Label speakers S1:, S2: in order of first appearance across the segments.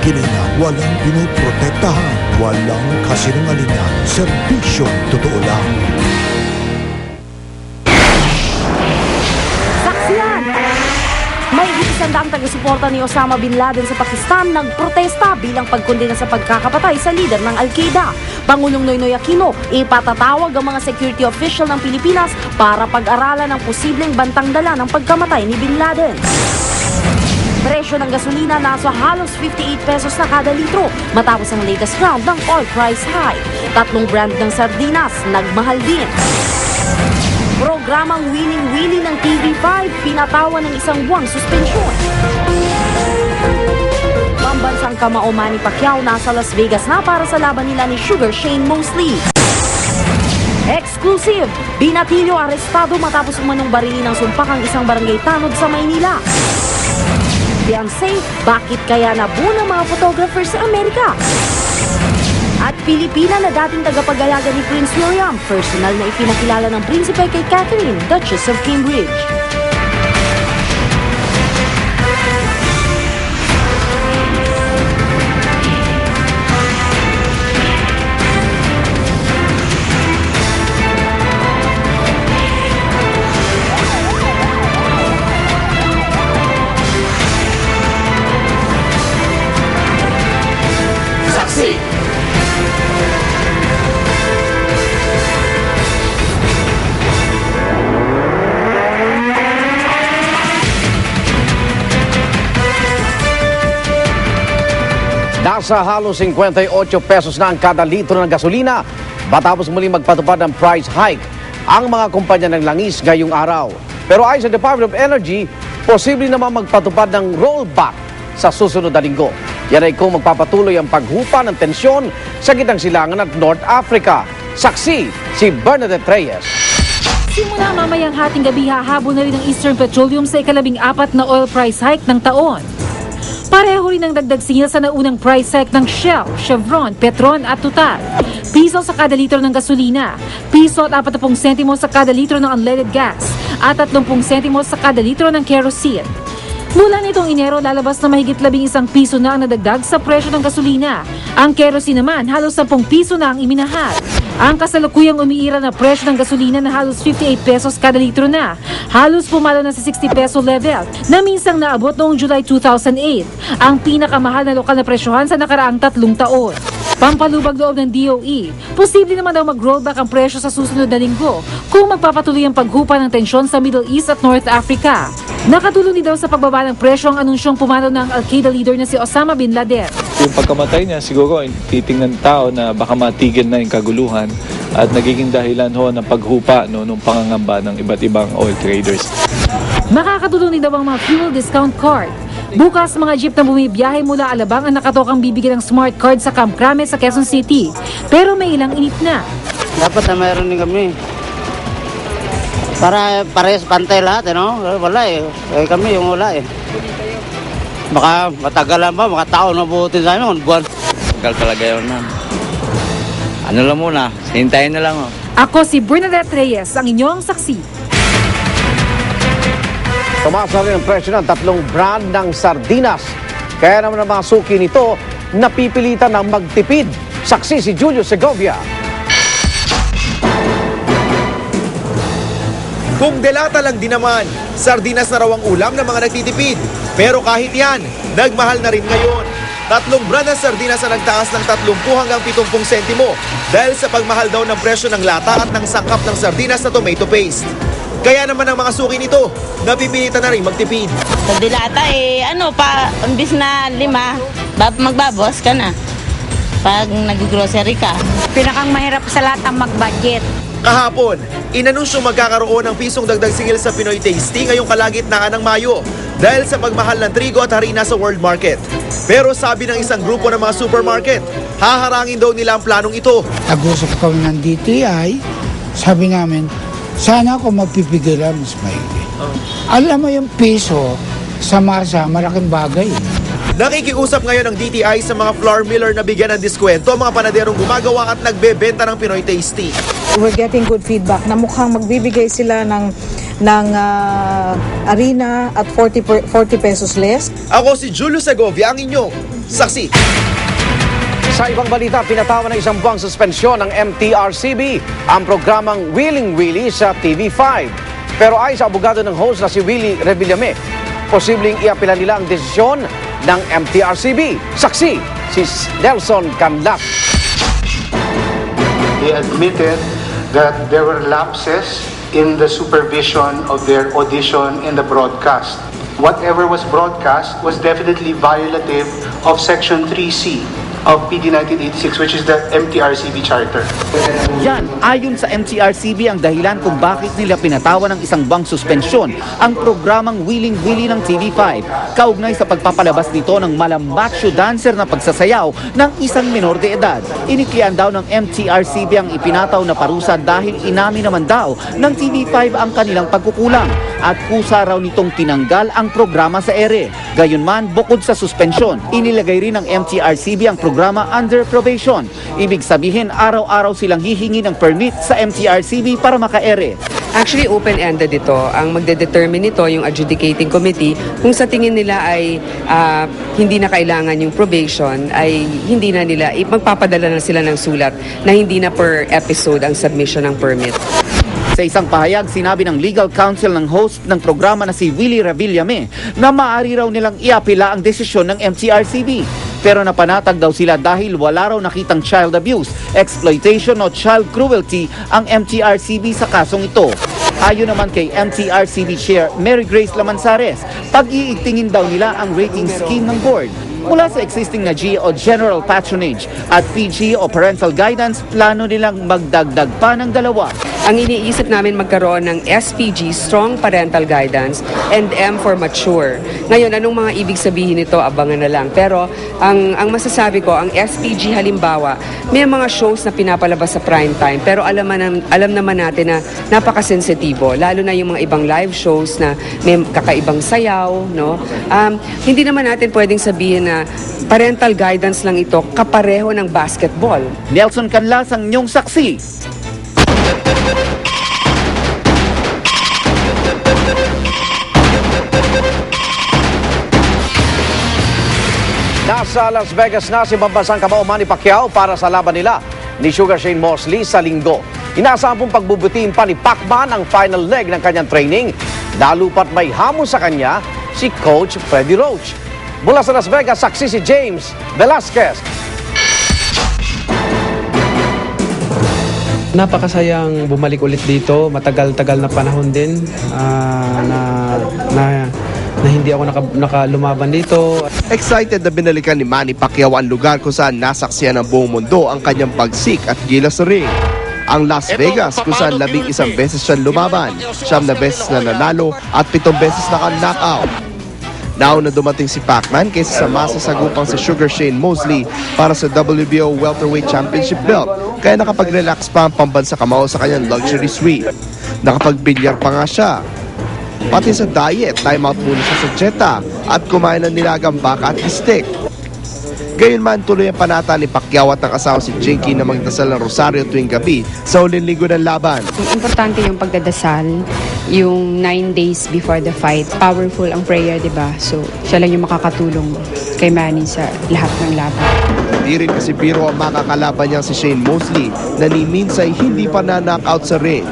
S1: kikinina, walang pinoprotektahan, walang kasinungalingan, serbisyong totoo lang.
S2: Saksiyan! May 100 taga-suporta ni Osama Bin Laden sa Pakistan nagprotesta bilang pagkondena sa pagkakapatay sa lider ng Al-Qaeda. Pangulong Noynoy Aquino, ipatatawag ang mga security official ng Pilipinas para pag-aralan ang posibleng bantang dala ng pagkamatay ni Bin Laden. Presyo ng gasolina nasa halos 58 pesos na kada litro matapos ang latest round ng oil price high. 3 brand ng sardinas nagmahal din. Programang Winning ng TV5 pinatawan ng isang buwang suspensyon. Pambansang kamao Manny Pacquiao nasa Las Vegas na para sa laban nila ni Sugar Shane Mosley. Exclusive! Binatilyo arestado matapos umanong barili ng sumpak ang isang barangay tanod sa Maynila. Beyonce, bakit kaya nabuo ng mga photographer sa Amerika? At Pilipina na dating tagapag-alaga ni Prince William, personal na ipinakilala ng prinsipe kay Catherine, Duchess of Cambridge.
S3: Nasa halos 58 pesos na ang kada litro ng gasolina matapos muli magpatupad ng price hike ang mga kumpanya ng langis ngayong araw. Pero ayon sa Department of Energy, posible naman magpatupad ng rollback sa susunod na linggo. Yan ay kung magpapatuloy ang paghupa ng tensyon sa gitnang silangan at North Africa. Saksi si Bernadette Reyes.
S4: Simula mamayang hating gabi, hahabol na rin ang Eastern Petroleum sa ika-14 na oil price hike ng taon. Pareho rin ang dagdag singil sa naunang price hike ng Shell, Chevron, Petron at Total. Piso sa kada litro ng gasolina, piso at 40 sentimo sa kada litro ng unleaded gas, at 30 sentimo sa kada litro ng kerosene. Mula nitong Enero, lalabas na mahigit 11 piso na ang nadagdag sa presyo ng gasolina. Ang kerosene naman, halos 10 piso na ang iminahal. Ang kasalukuyang umiira na presyo ng gasolina na halos 58 pesos kada litro na, halos pumalo na sa 60 peso level na minsang naabot noong July 2008, ang pinakamahal na lokal na presyohan sa nakaraang 3 taon. Pampalubag loob ng DOE, posible naman daw mag-rollback ang presyo sa susunod na linggo kung magpapatuloy ang paghupa ng tensyon sa Middle East at North Africa. Nakatulong din daw sa pagbaba ng presyo ang anunsyong pumanaw ng Al-Qaeda leader na si Osama Bin Laden.
S5: Yung pagkamatay niya, siguro titingnan ng tao na baka matigil na yung kaguluhan at nagiging dahilan ho ng paghupa ng pangangamba ng iba't ibang oil traders.
S4: Makakatulong din daw ang mga fuel discount card. Bukas, mga jeep na bumibiyahe mula Alabang ang nakatokang bibigyan ng smart card sa Camp Crame sa Quezon City. Pero may ilang init na.
S6: Dapat na mayroon din kami. Para parehas pantay lahat, Wala eh. Kami yung wala eh. Baka matagalan pa, mga tao na buhutin sa amin, buwan.
S7: Tagal talaga yun, ma'am. Ano lang muna, hintayin na lang.
S4: Ako si Bernadette Reyes, ang inyong saksi.
S3: Tumaas na rin ang presyo ng 3 brand ng sardinas. Kaya naman ang mga suki nito napipilitan ng magtipid. Saksi si Julio Segovia.
S8: Kung delata lang din naman, sardinas na raw ang ulam ng mga nagtitipid. Pero kahit yan, nagmahal na rin ngayon. 3 brand ng sardinas na nagtaas ng 30 hanggang 70 sentimo dahil sa pagmahal daw ng presyo ng lata at ng sangkap ng sardinas na tomato paste. Kaya naman ang mga suki nito, napipilitan na rin magtipid.
S9: Sa dilata imbis na 5, magbabos ka na pag nag-grocery ka.
S10: Pinakang mahirap sa lahat ang mag-budget.
S8: Kahapon, inanunsyo magkakaroon ng pisong dagdag singil sa Pinoy Tasty ngayong kalagitnaan ng Mayo dahil sa pagmahal ng trigo at harina sa world market. Pero sabi ng isang grupo ng mga supermarket, haharangin daw nila ang planong ito.
S11: Nag-usap kami ng DTI, sabi namin, sana kung magpipigilan, mas maigi. Alam mo yung piso sa masa, malaking bagay.
S8: Nakikiusap ngayon ng DTI sa mga flour miller na bigyan ng diskwento ang mga panaderong gumagawa at nagbebenta ng Pinoy Tasty.
S12: We're getting good feedback na mukhang magbibigay sila ng ng arena at 40 pesos less.
S8: Ako si Julio Segovia, ang inyong saksi.
S3: Sa ibang balita, pinatawan ng isang buwang suspensyon ng MTRCB ang programang Wheeling Willie sa TV5. Pero ay sa abogado ng host na si Willie Revillame, posibleng iapila nila ang desisyon ng MTRCB. Saksi, si Nelson Canlas.
S13: They admitted that there were lapses in the supervision of their audition in the broadcast. Whatever was broadcast was definitely violative of Section 3C of PD 1986, which is the MTRCB Charter.
S14: Yan, ayon sa MTRCB ang dahilan kung bakit nila pinatawan ng isang buwang suspensyon ang programang Wheeling Willie ng TV5, kaugnay sa pagpapalabas nito ng malambatsyo dancer na pagsasayaw ng isang menor de edad. Iniklian daw ng MTRCB ang ipinataw na parusa dahil inamin naman daw ng TV5 ang kanilang pagkukulang at kusa raw nitong tinanggal ang programa sa ere. Gayunman, bukod sa suspensyon, inilagay rin ng MTRCB ang programa under probation. Ibig sabihin, araw-araw silang hihingi ng permit sa MTRCB para maka-ere.
S15: Actually, open-ended ito. Ang magde-determine nito, yung adjudicating committee, kung sa tingin nila ay hindi na kailangan yung probation, ay hindi na nila, magpapadala na sila ng sulat na hindi na per episode ang submission ng permit.
S14: Sa isang pahayag, sinabi ng legal counsel ng host ng programa na si Willie Revillame na maaari raw nilang iapila ang desisyon ng MTRCB. Pero napanatag daw sila dahil wala raw nakitang child abuse, exploitation o child cruelty ang MTRCB sa kasong ito. Ayon naman kay MTRCB Chair Mary Grace Lamanzares, pag-iigtingin daw nila ang rating scheme ng board. Mula sa existing na G o General Patronage at PG o Parental Guidance, plano nilang magdagdag pa ng 2.
S15: Ang iniisip namin magkaroon ng SPG, Strong Parental Guidance, and M for Mature. Ngayon, anong mga ibig sabihin nito, abangan na lang. Pero ang masasabi ko, ang SPG halimbawa, may mga shows na pinapalabas sa prime time, pero alam naman natin na napakasensitibo, lalo na yung mga ibang live shows na may kakaibang sayaw, no? Hindi naman natin pwedeng sabihin na parental guidance lang ito kapareho ng basketball.
S14: Nelson Canlas ang inyong saksi.
S3: Nasa Las Vegas na si Pambansang kamao Manny Pacquiao para sa laban nila ni Sugar Shane Mosley sa linggo. Inaasahan pong pagbubutiin pa ni Pacman ang final leg ng kanyang training, lalo pat may hamon sa kanya si Coach Freddie Roach. Mula sa Las Vegas, saksi si James Velasquez.
S16: Napakasayang bumalik ulit dito. Matagal-tagal na panahon din na hindi ako nakalumaban dito.
S8: Excited na binalikan ni Manny Pacquiao ang lugar kung saan nasaksihan ng buong mundo ang kanyang pagsik at gilas sa ring. Ang Las Vegas kung saan 11 beses siya lumaban, 9 beses na nanalo at 7 beses naka-knockout. Nauna dumating si Pacman kaysa sa masasagupang si Sugar Shane Mosley para sa WBO Welterweight Championship belt, kaya nakapag-relax pa ang pambansa kamao sa kanyang luxury suite. Nakapag-bilyar pa nga siya. Pati sa diet, time out muna siya sa Jetta at kumain ng nilagang baka at steak. Gayunman, tuloy ang panata ni Pacquiao at ng asawa si Jinky na magdasal ng rosaryo tuwing gabi sa huling linggo ng laban.
S17: Importante yung pagdadasal, yung 9 days before the fight. Powerful ang prayer, di ba? So, siya lang yung makakatulong kay Manny sa lahat ng laban.
S8: Di rin kasi biro ang makakalaban niya si Shane Mosley na ni Minsay hindi pa na-knockout sa ring.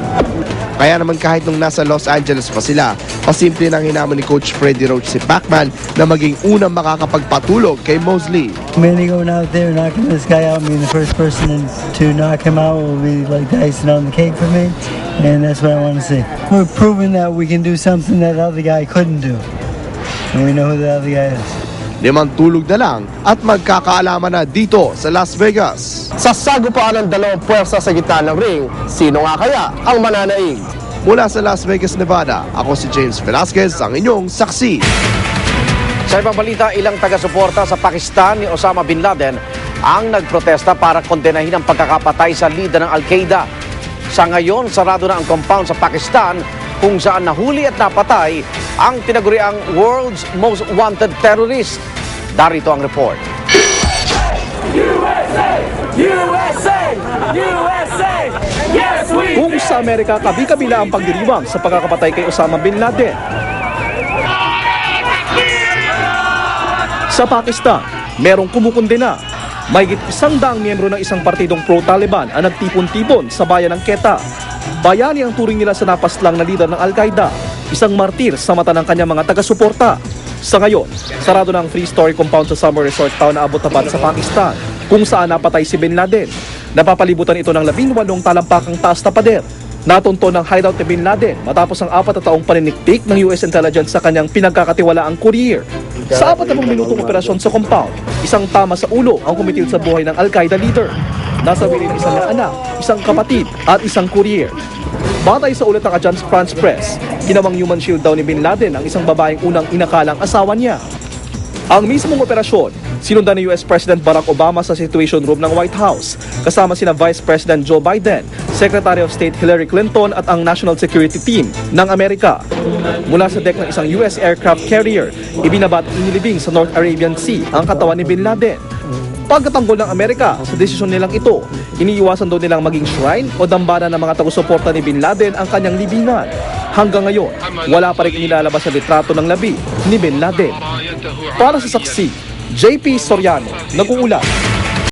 S8: Kaya naman kahit nung nasa Los Angeles pa sila, pasimple nang hinamon ni Coach Freddie Roach si Pacman na maging unang makakapagpatulog kay Mosley.
S18: Mainly going out there knocking this guy out, being the first person to knock him out will be like the icing on the cake for me, and that's what I want to see. We're proving that we can do something that the other guy couldn't do, and we know who the other guy is.
S8: 5 tulog na lang at magkakaalaman na dito sa Las Vegas.
S19: Sa sagupaan ng 2 puwersa sa gitna ng ring, sino nga kaya ang mananaig?
S8: Mula sa Las Vegas, Nevada, ako si James Velasquez, ang inyong saksi.
S3: Sa ibang balita, ilang taga-suporta sa Pakistan ni Osama Bin Laden ang nagprotesta para kondenahin ang pagkakapatay sa lider ng Al-Qaeda. Sa ngayon, sarado na ang compound sa Pakistan kung saan nahuli at napatay ang tinaguriang world's most wanted terrorist. Darito ang report.
S20: USA! USA! USA! Yes, Kung sa Amerika, kabi-kabila ang pagdiriwang sa pagkakapatay kay Osama Bin Laden. Sa Pakistan, merong kumukundena. Mahigit 100 miyembro ng isang partidong pro-Taliban ang nagtipon-tipon sa bayan ng Quetta. Bayani ang turing nila sa napaslang na lider ng Al-Qaeda, isang martir sa mata ng kanyang mga taga-suporta. Sa ngayon, sarado na ang 3-story compound sa summer resort town na Abbottabad sa Pakistan, kung saan napatay si Bin Laden. Napapalibutan ito ng 18 talampakang taas na pader. Natunto ng hideout ni Bin Laden matapos ang 4 na taong paniniktik ng US intelligence sa kanyang pinagkakatiwalaang courier. Sa 40 minutong operasyon sa compound, isang tama sa ulo ang kumitil sa buhay ng Al-Qaeda leader. Nasawi rin isang anak, isang kapatid at isang courier. Batay sa ulat ng Agence France Press, ginawang human shield daw ni Bin Laden ang isang babaeng unang inakalang asawa niya. Ang mismong operasyon, sinundan ni US President Barack Obama sa Situation Room ng White House, kasama sina Vice President Joe Biden, Secretary of State Hillary Clinton at ang National Security Team ng Amerika. Mula sa deck ng isang US aircraft carrier, ibinabat at inilibing sa North Arabian Sea ang katawan ni Bin Laden. Pagkatanggol ng Amerika sa desisyon nilang ito, iniiwasan daw nilang maging shrine o dambana ng mga taga-suporta ni Bin Laden ang kanyang libingan. Hanggang ngayon, wala pa rin inilalabas sa litrato ng labi ni Bin Laden. Para sa saksi, JP Soriano, nag-uulat.